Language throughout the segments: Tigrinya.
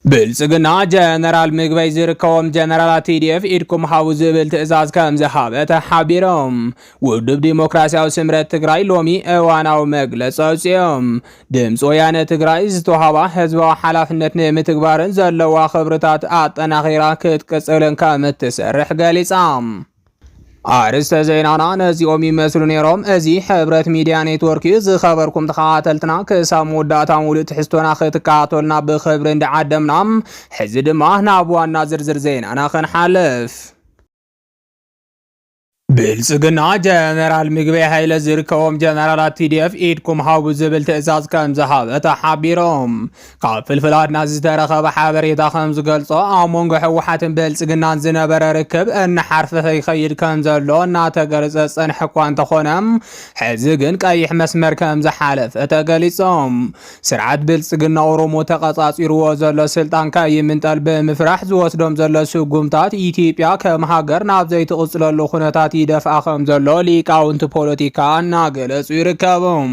ብልጽግና ጀነራል ምግበይ ዝርከቦም ጀነራላት TDF ኢድኩም ሃቡ ዝብል ትእዛዝ ከም ዝሃበ ተሓቢሮም ውድብ ዲሞክራሲያዊ ስምረት ትግራይ ሎሚ እዋናዊ መግለፂ ኣውፅኦም ድምፂ ወያነ ትግራይ ዝተውሃባ ህዝባዊ ሓላፍነት ንምትግባርን ዘለዋ ክብርታት ኣጠናኺራ ክትቅፅልን ከም እትሰርሕ ገሊጻ አርስተ ዜናና ነዚኦም ይመስሉ ነይሮም። እዚ ሕብረት ሚዲያ ኔትወርክ ዝኸበርኩም ተኸታተልትና ክሳብ መወዳእታ ሙሉእ ትሕዝቶና ክትከታተሉና ብክብሪ እንዳዓደምና ሕዚ ድማ ናብ ዋና ዝርዝር ዜናና ክንሓልፍ። ብልጽግና ጀነራል ምግበይ ሃይለ ዝርከቦም ጀነራላት TDF ኢድኩም ሃቡ ዝብል ትእዛዝ ከም ዝሃበ ተሓቢሮም ካብ ፍልፍላትና ዝተረኸበ ሓበሬታ ከም ዝገልጾ ኣብ መንጎ ሕወሓትን ብልጽግናን ዝነበረ ርክብ እናሓርፈፈ ይኸይድ ከም ዘሎ እናተገለጸ ፀንሐ እኳ እንተኾነ ሕዚ ግን ቀይሕ መስመር ከም ዝሓለፈ ተገሊጾም ስርዓት ብልጽግና ኦሮሞ ተቐጻጺርዎ ዘሎ ስልጣን ከይምንጠል ብምፍራሕ ዝወስዶም ዘሎ ስጉምታት ኢትዮጵያ ከም ሃገር ናብ ዘይትቕጽለሉ ኩነታት ይደፍኣ ከም ዘሎ ሊቃውንቲ ፖለቲካ እናገለጹ ይርከቦም።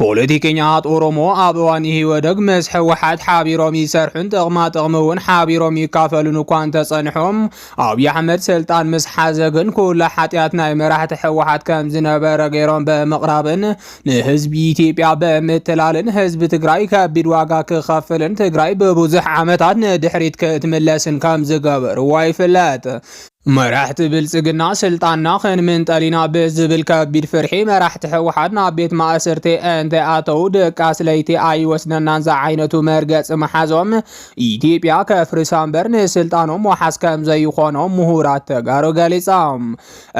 ፖለቲከኛት ኦሮሞ ኣብ እዋን ኢህወደግ ምስ ሕወሓት ሓቢሮም ይሰርሑን ጥቕማ ጥቕሚ እውን ሓቢሮም ይካፈሉን እኳ እንተጸኒሖም ኣብዪ ኣሕመድ ስልጣን ምስ ሓዘ ግን ኩሉ ሓጢኣት ናይ መራሕቲ ሕወሓት ከም ዝነበረ ገይሮም ብምቕራብን ንህዝቢ ኢትዮጵያ ብምትላልን ህዝቢ ትግራይ ከቢድ ዋጋ ክኸፍልን ትግራይ ብብዙሕ ዓመታት ንድሕሪት ክትምለስን ከም ዝገበርዋ ይፍለጥ። መራሕቲ ብልጽግና ስልጣንና ክንምንጠሊና ብዝብል ከቢድ ፍርሒ መራሕቲ ሕወሓት ናብ ቤት ማእሰርቲ እንተኣተው ደቃስ ለይቲ ኣይወስደናን ዝዓይነቱ መርገፂ መሓዞም ኢትዮጵያ ከፍርሳ እምበር ንስልጣኖም ወሓስ ከም ዘይኾኖም ምሁራት ተጋሩ ገሊፆም።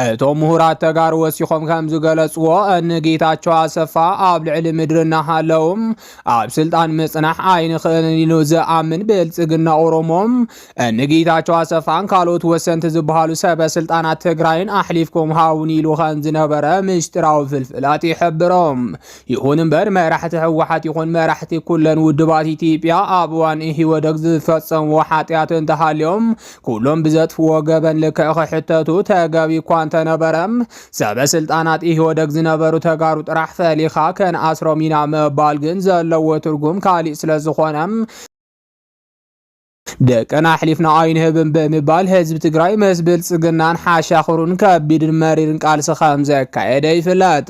እቶም ምሁራት ተጋሩ ወሲኾም ከም ዝገለጽዎ ንጌታቸው ኣሰፋ ኣብ ልዕሊ ምድሪ እናሃለዉ ኣብ ስልጣን ምጽናሕ ኣይንኽእልን ኢሉ ዝኣምን ብልጽግና ኦሮሞም ንጌታቸው ኣሰፋን ካልኦት ወሰንቲ ዝበሃሉ ሰበ ስልጣናት ትግራይን ኣሕሊፍኩም ሃውን ኢሉ ከም ዝነበረ ምስጢራዊ ፍልፍላት ይሕብሮም። ይኹን እምበር መራሕቲ ሕወሓት ይኹን መራሕቲ ኩለን ውድባት ኢትዮጵያ ኣብ እዋን ኢህወደግ ዝፈጸምዎ ሓጢኣት እንተሃልዮም ኩሎም ብዘጥፍዎ ገበን ልክዕ ክሕተቱ ተገቢ እኳ እንተነበረም ሰበ ስልጣናት ኢህወደግ ዝነበሩ ተጋሩ ጥራሕ ፈሊኻ ከንኣስሮም ኢና ምባል ግን ዘለዎ ትርጉም ካሊእ ስለ ዝኾነም ደቀና ኣሕሊፍና ኣይንህብን ብምባል ህዝቢ ትግራይ ምስ ብልጽግናን ሓሻኽሩን ከቢድን መሪርን ቃልሲ ከም ዘካየደ ይፍለጥ።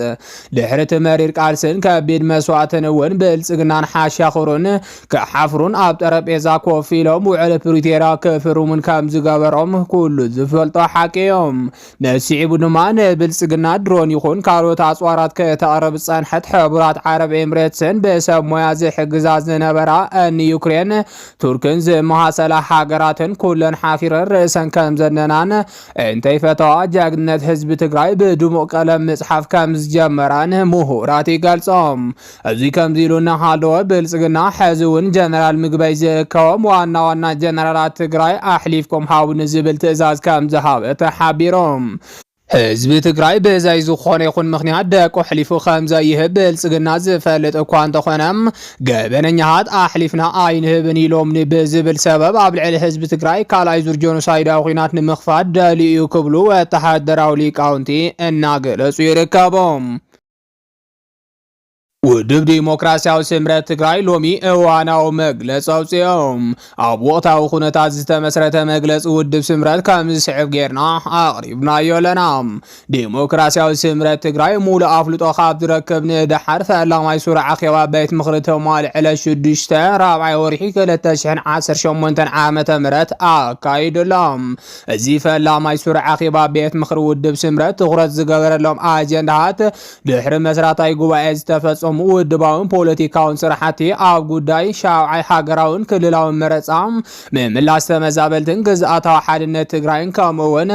ድሕሪ እቲ መሪር ቃልስን ከቢድ መስዋዕትን እውን ብልጽግናን ሓሻኽሩን ክሓፍሩን ኣብ ጠረጴዛ ኮፍ ኢሎም ውዕል ፕሪቶርያ ክፍርሙን ከም ዝገበሮም ኩሉ ዝፈልጦ ሓቂ እዮም። ነሲዒቡ ድማ ንብልጽግና ድሮን ይኹን ካልኦት ኣፅዋራት ከተቕርብ ፀንሐት ሕቡራት ዓረብ ኤምሬትስን ብሰብ ሞያ ዝሕግዛ ዝነበራ ዩክሬን ቱርክን ዝመሃሰላ ሃገራትን ኩለን ሓፊረን ርእሰን ከም ዘነናን እንተይፈተዋ ጀግንነት ህዝቢ ትግራይ ብድሙቕ ቀለም ምጽሓፍ ከም ዝጀመራን ምሁራት ይገልጾም። እዚ ከምዚ ኢሉ እናሃለወ ብልጽግና ሕዚ እውን ጀነራል ምግበይ ዝእከቦም ዋና ዋና ጀነራላት ትግራይ ኣሕሊፍኩም ሃቡን ዝብል ትእዛዝ ከም ዝሃበ ተሓቢሮም ህዝቢ ትግራይ ብዘይ ዝኾነ ይኹን ምኽንያት ደቁ ኣሕሊፉ ከም ዘይህብ ብልጽግና ዝፈልጥ እኳ እንተኾነም ገበነኛሃት ኣሕሊፍና ኣይንህብን ኢሎም ብዝብል ሰበብ ኣብ ልዕሊ ህዝቢ ትግራይ ካልኣይ ዙር ጆኖሳይዳዊ ኩናት ንምኽፋት ደልዩ ክብሉ ወተሓደራዊ ሊቃውንቲ እናገለጹ ይርከቦም። ውድብ ዲሞክራሲያዊ ስምረት ትግራይ ሎሚ እዋናዊ መግለፂ ኣውፅኦም ኣብ ወቕታዊ ኩነታት ዝተመስረተ መግለፂ ውድብ ስምረት ከም ዝስዕብ ጌርና ኣቕሪብናዮ ኣለና። ዲሞክራሲያዊ ስምረት ትግራይ ሙሉእ ኣፍልጦ ካብ ዝረክብ ንድሓር ፈላማይ ሱር ዓኼባ ቤት ምኽሪ ተማልዕለ 6 ራብዓይ ወርሒ 2018 ዓመተ ምህረት ኣካይድሎም። እዚ ፈላማይ ሱር ዓኼባ ቤት ምኽሪ ውድብ ስምረት ትኩረት ዝገበረሎም ኣጀንዳታት ድሕሪ መስራታዊ ጉባኤ ዝተፈጸሙ ውድባውን ፖለቲካውን ስራሕቲ ኣብ ጉዳይ ሻውዓይ ሃገራውን ክልላውን መረፃ ምምላስ ተመዛበልትን ግዝኣታዊ ሓድነት ትግራይን ከምኡውን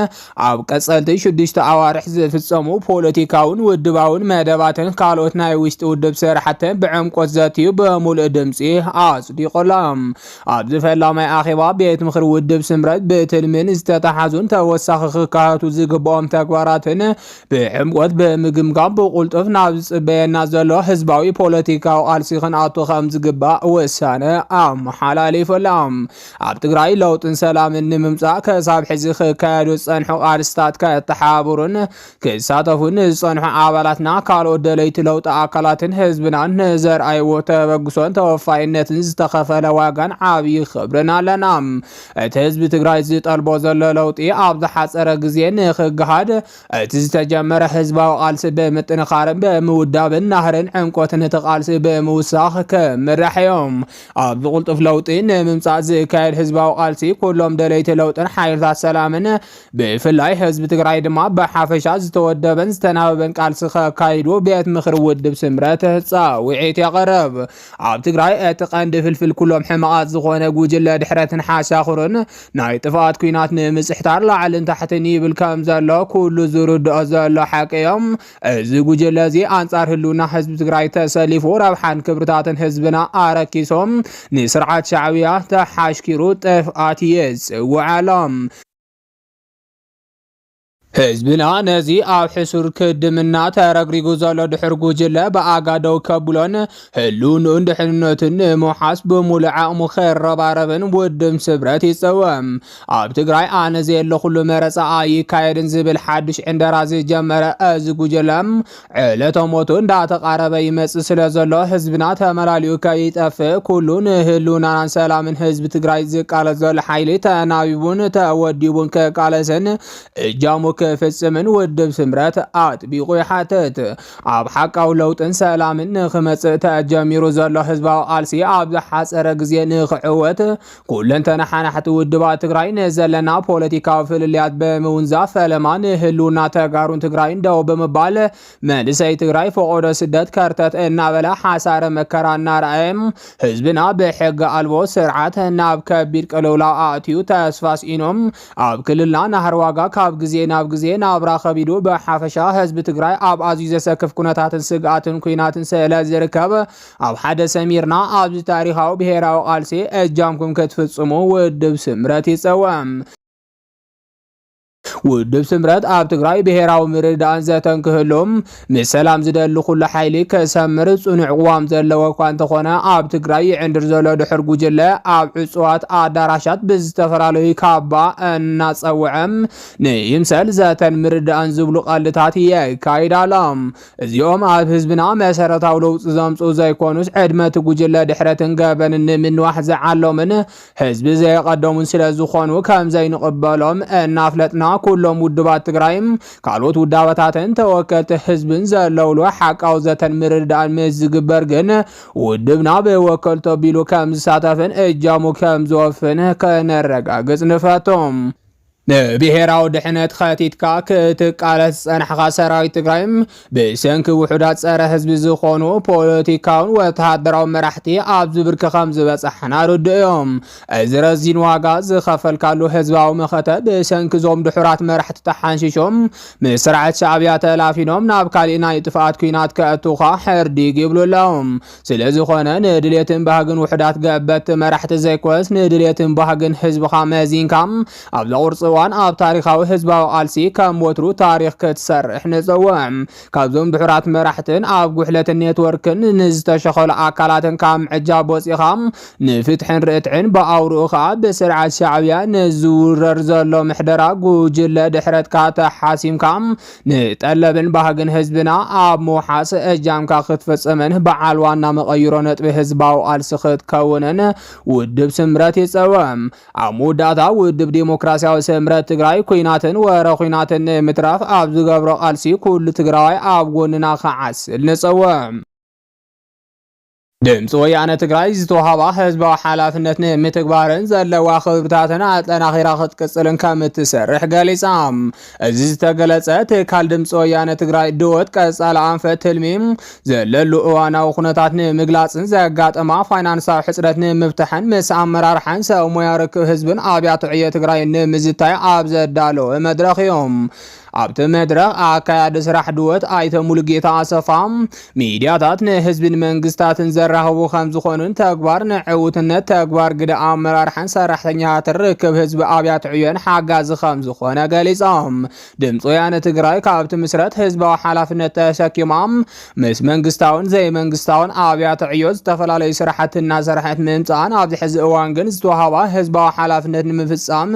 ኣብ ቀጸልቲ 6 ኣዋርሕ ዝፍጸሙ ፖለቲካውን ውድባውን መደባትን ካልኦት ናይ ውሽጢ ውድብ ስራሕትን ብዕምቆት ዘትዩ ብምሉእ ድምፂ ኣጽዲቖሎም። ኣብዚ ፈላማይ ኣኼባ ቤት ምኽሪ ውድብ ስምረት ብትልምን ዝተተሓዙን ተወሳኺ ክካየቱ ዝግብኦም ተግባራትን ብዕምቆት ብምግምጋም ብቁልጡፍ ናብ ዝጽበየና ዘሎ ህዝባዊ ፖለቲካዊ ቃልሲ ክንኣቱ ከም ዝግባእ ውሳነ ኣመሓላሊፎሎም። ኣብ ትግራይ ለውጥን ሰላምን ንምምጻእ ከሳብ ሕዚ ክካየዱ ዝጸንሑ ቃልስታት ከተሓባብሩን ክሳተፉን ዝጸንሑ ኣባላትና ካልኦት ደለይቲ ለውጢ ኣካላትን ህዝብናን ንዘርኣይዎ ተበግሶን ተወፋይነትን ዝተኸፈለ ዋጋን ዓብዪ ክብርን ኣለና። እቲ ህዝቢ ትግራይ ዝጠልቦ ዘሎ ለውጢ ኣብ ዝሓፀረ ግዜ ንክገሃድ እቲ ዝተጀመረ ህዝባዊ ቃልሲ ብምጥንኻርን ብምውዳብን ናህርን ዕምቆትን እቲ ቃልሲ ብምውሳኽ ክምራሕ እዮም። ኣብ ዝቕልጡፍ ለውጢ ንምምጻእ ዝካየድ ህዝባዊ ቃልሲ ኩሎም ደለይቲ ለውጥን ሓይልታት ሰላምን ብፍላይ ህዝቢ ትግራይ ድማ ብሓፈሻ ዝተወደበን ዝተናበበን ቃልሲ ከካይዱ ቤት ምክሪ ውድብ ስምረት ፃውዒት የቕርብ። ኣብ ትግራይ እቲ ቀንዲ ፍልፍል ኩሎም ሕማቓት ዝኾነ ጉጅለ ድሕረትን ሓሻኽርን ናይ ጥፍኣት ኩናት ንምፅሕታር ላዕልን ታሕትን ይብል ከም ዘሎ ኩሉ ዝርድኦ ዘሎ ሓቂ እዮም። እዚ ጉጅለ እዚ ኣንጻር ህልውና ህዝቢ ትግራይ ተሰሊፉ ረብሓን ክብርታትን ህዝብና ኣረኪሶም ንስርዓት ሻዕብያ ተሓሽኪሩ ጥፍኣት የፅውዓሎም። ህዝብና ነዚ ኣብ ሕሱር ክድምና ተረግሪጉ ዘሎ ድሕር ጉጅለ ብኣጋደው ከብሎን ህልውንኡን ድሕንነቱን ንምውሓስ ብሙሉእ ዓቕሙ ክረባረብን ውድብ ስምረት ይፅወም። ኣብ ትግራይ ኣነ ዘየለኹሉ መረፃ ኣይካየድን ዝብል ሓዱሽ ዕንደራ ዝጀመረ እዚ ጉጅለም ዕለተ ሞቱ እንዳተቃረበ ይመፅእ ስለ ዘሎ ህዝብና ተመላሊኡ ከይጠፍእ ኩሉ ንህልውናን ሰላምን ህዝቢ ትግራይ ዝቃለስ ዘሎ ሓይሊ ተናቢቡን ተወዲቡን ክቃለስን እጃሙ ክፍጽምን ውድብ ስምረት ኣጥቢቑ ይሓትት። ኣብ ሓቃዊ ለውጥን ሰላምን ንኽመጽእ ተጀሚሩ ዘሎ ህዝባዊ ቃልሲ ኣብ ዝሓፀረ ግዜ ንኽዕወት ኩለንተና ሓናሕቲ ውድባት ትግራይ ንዘለና ፖለቲካዊ ፍልልያት ብምውንዛፍ ፈለማ ንህልውና ተጋሩን ትግራይ ደው ብምባል መንእሰይ ትግራይ ፈቆዶ ስደት ከርተት እናበለ ሓሳረ መከራ እናርኣየም ህዝብና ብሕጊ ኣልቦ ስርዓት ናብ ከቢድ ቅልውላው ኣእትዩ ተስፋስኢኖም ኣብ ክልልና ናህር ዋጋ ካብ ግዜ ናብ ግዜ ናብራ ከቢዱ ብሓፈሻ ህዝቢ ትግራይ ኣብ ኣዝዩ ዘሰክፍ ኩነታትን ስግኣትን ኩናትን ስእለ ዝርከብ ኣብ ሓደ ሰሚርና ኣብዚ ታሪኻዊ ብሄራዊ ቃልሲ እጃምኩም ክትፍጽሙ ውድብ ስምረት ይፀወም። ውድብ ስምረት ኣብ ትግራይ ብሄራዊ ምርዳእን ዘተንክህሎም ምስ ሰላም ዝደሊ ኩሉ ሓይሊ ክሰምር ጽኑዕ ቅዋም ዘለዎ እኳ እንተኾነ ኣብ ትግራይ ይዕንድር ዘሎ ድሕር ጉጅለ ኣብ ዕፅዋት ኣዳራሻት ብዝተፈላለዩ ካባ እናፀውዐም ንይምሰል ዘተን ምርዳእን ዝብሉ ቀልድታት የካይድ ኣሎም። እዚኦም ኣብ ህዝብና መሰረታዊ ለውጢ ዘምፅኡ ዘይኮኑስ ዕድመቲ ጉጅለ ድሕረትን ገበንን ንምንዋሕ ዝዓሎምን ህዝቢ ዘየቀደሙን ስለ ዝኾኑ ከም ዘይንቕበሎም እናፍለጥና ኩሎም ውድባት ትግራይም ካልኦት ውዳባታትን ተወከልቲ ህዝብን ዘለውሉ ሓቃዊ ዘተን ምርዳእን ምስ ዝግበር ግን ውድብና ብወከልቶ ቢሉ ከም ዝሳተፍን እጃሙ ከም ዝወፍን ከነረጋግጽ ንፈቶም። ንብሄራዊ ድሕነት ከቲትካ ክትቃለስ ዝፀንሐኻ ሰራዊት ትግራይም ብሰንኪ ውሑዳት ፀረ ህዝቢ ዝኾኑ ፖለቲካውን ወተሃደራዊ መራሕቲ ኣብ ዝብርኪ ከም ዝበፅሐና ርድእ እዮም። እዚ ረዚን ዋጋ ዝኸፈልካሉ ህዝባዊ መኸተ ብሰንኪ ዞም ድሑራት መራሕቲ ተሓንሺሾም ምስ ስርዓት ሻዕብያ ተላፊኖም ናብ ካሊእ ናይ ጥፍኣት ኩናት ከእቱኻ ሕርዲግ ይብሉሎም። ስለዝኾነ ንድሌትን ባህግን ውሑዳት ገበቲ መራሕቲ ዘይኮንስ ንድሌትን ባህግን ህዝብኻ መዚንካም ኣብ ዘቁርፅ እዋን ኣብ ታሪኻዊ ህዝባዊ ቃልሲ ከም ወትሩ ታሪክ ክትሰርሕ ንፅውዕ። ካብዞም ድሑራት መራሕትን ኣብ ጉሕለትን ኔትወርክን ንዝተሸኸሉ ኣካላትን ካብ ምዕጃብ ወፂኻ ንፍትሕን ርትዕን ብኣውርኡ ከዓ ብስርዓት ሻዕብያ ንዝውረር ዘሎ ምሕደራ ጉጅለ ድሕረትካ ተሓሲምካ ንጠለብን ባህግን ህዝብና ኣብ ምውሓስ እጃምካ ክትፈፅምን በዓል ዋና መቐይሮ ነጥቢ ህዝባዊ ቃልሲ ክትከውንን ውድብ ስምረት ይፀውዕ። ኣብ መወዳእታ ውድብ ዲሞክራሲያዊ ስምረት ትግራይ ኩናትን ወረ ኩናትን ንምትራፍ ኣብ ዝገብሮ ቃልሲ ኩሉ ትግራዋይ ኣብ ጎንና ክዓስል ንፅውዕ። ድምፂ ወያነ ትግራይ ዝተዋሃባ ህዝባዊ ሓላፍነት ንምትግባርን ዘለዋ ክብርታትን ኣጠናኺራ ክትቅፅልን ከም እትሰርሕ ገሊፃ። እዚ ዝተገለፀ ትካል ድምፂ ወያነ ትግራይ ድወት ቀፃሊ ኣንፈት ትልሚ ዘለሉ እዋናዊ ኩነታት ንምግላፅን ዘጋጠማ ፋይናንሳዊ ሕፅረት ንምፍታሕን ምስ ኣመራርሓን ሰብ ሞያ ርክብ ህዝብን ኣብያተ ዕዮ ትግራይ ንምዝታይ ኣብ ዘዳለወ መድረኽ እዮም። ኣብቲ መድረኽ ኣካያዲ ስራሕ ድወት ኣይተ ሙሉጌታ ኣሰፋም ሚድያታት ንህዝብን መንግስታትን ዘራኽቡ ከም ዝኾኑን ተግባር ንዕውትነት ተግባር ግደ ኣመራርሓን ሰራሕተኛታትን ርክብ ህዝቢ ኣብያተ ዕዮን ሓጋዚ ከም ዝኾነ ገሊፆም ድምፂ ወያነ ትግራይ ካብቲ ምስረት ህዝባዊ ሓላፍነት ተሰኪሞም ምስ መንግስታውን ዘይመንግስታውን ኣብያተ ዕዮ ዝተፈላለዩ ስራሕቲ እናሰርሐት ምምፃን ኣብዚ ሕዚ እዋን ግን ዝተዋሃባ ህዝባዊ ሓላፍነት ንምፍፃም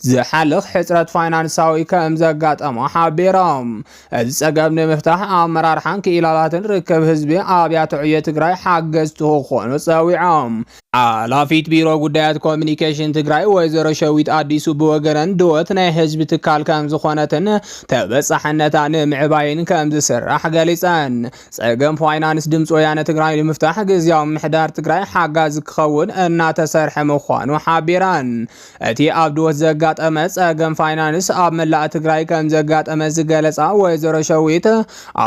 ዝሓልኽ ሕፅረት ፋይናንሳዊ ከም ዘጋጠሞ ሓቢሮም እዚ ፀገም ንምፍታሕ ኣመራርሓን ክኢላላትን ርክብ ህዝቢ ኣብያተ ዕዮ ትግራይ ሓገዝቲ ክኾኑ ፀዊዖም ሓላፊት ቢሮ ጉዳያት ኮሚኒኬሽን ትግራይ ወይዘሮ ሸዊት ኣዲሱ ብወገነን ድወት ናይ ህዝቢ ትካል ከም ዝኾነትን ተበፃሕነታ ንምዕባይን ከም ዝስራሕ ገሊፀን ፀገም ፋይናንስ ድምፂ ወያነ ትግራይ ንምፍታሕ ግዝያዊ ምሕዳር ትግራይ ሓጋዚ ክኸውን እናተሰርሐ ምዃኑ ሓቢረን እቲ ኣብ ድወት ዘጋጠመ ፀገም ፋይናንስ ኣብ መላእ ትግራይ ከም ዘጋጠመ ዝገለፃ ወይዘሮ ሸዊት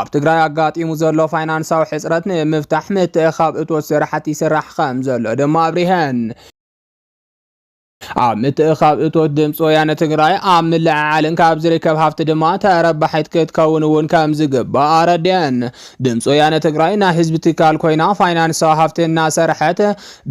ኣብ ትግራይ ኣጋጢሙ ዘሎ ፋይናንሳዊ ሕፅረት ንምፍታሕ ምትእኻብ እቶት ስራሕቲ ይስራሕ ከም ዘሎ ድማ ኣብሪሀን ኣብ ምትእኻብ እቶት ድምፂ ወያነ ትግራይ ኣብ ምልዕዓልን ካብ ዝርከብ ሃፍቲ ድማ ተረባሒት ክትከውን እውን ከም ዝግባእ ኣረድየን ድምፂ ወያነ ትግራይ ናይ ህዝቢ ትካል ኮይና ፋይናንሳዊ ሃፍቲ እናሰርሐት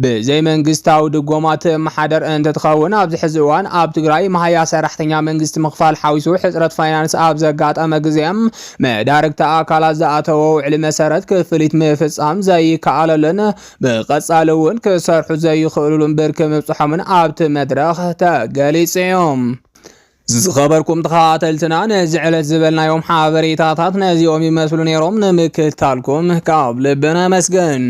ብዘይ መንግስታዊ ድጎማ ትመሓደር እንትትኸውን ኣብዚ ሕዚ እዋን ኣብ ትግራይ ማህያ ሰራሕተኛ መንግስቲ ምኽፋል ሓዊሱ ሕፅረት ፋይናንስ ኣብ ዘጋጠመ ግዜም መዳርግቲ ኣካላት ዝኣተወ ውዕሊ መሰረት ክፍሊት ምፍፃም ዘይከኣለሉን ብቐፃሊ እውን ክሰርሑ ዘይኽእሉን ብርኪ ምብፅሖምን ኣብቲ መድረኽ ተገሊፆም ዝኸበርኩም ተኸታተልትና ነዚ ዕለት ዝበልናዮም ሓበሬታታት ነዚኦም ይመስሉ ነይሮም ንምክትታልኩም ካብ ልብና መስገን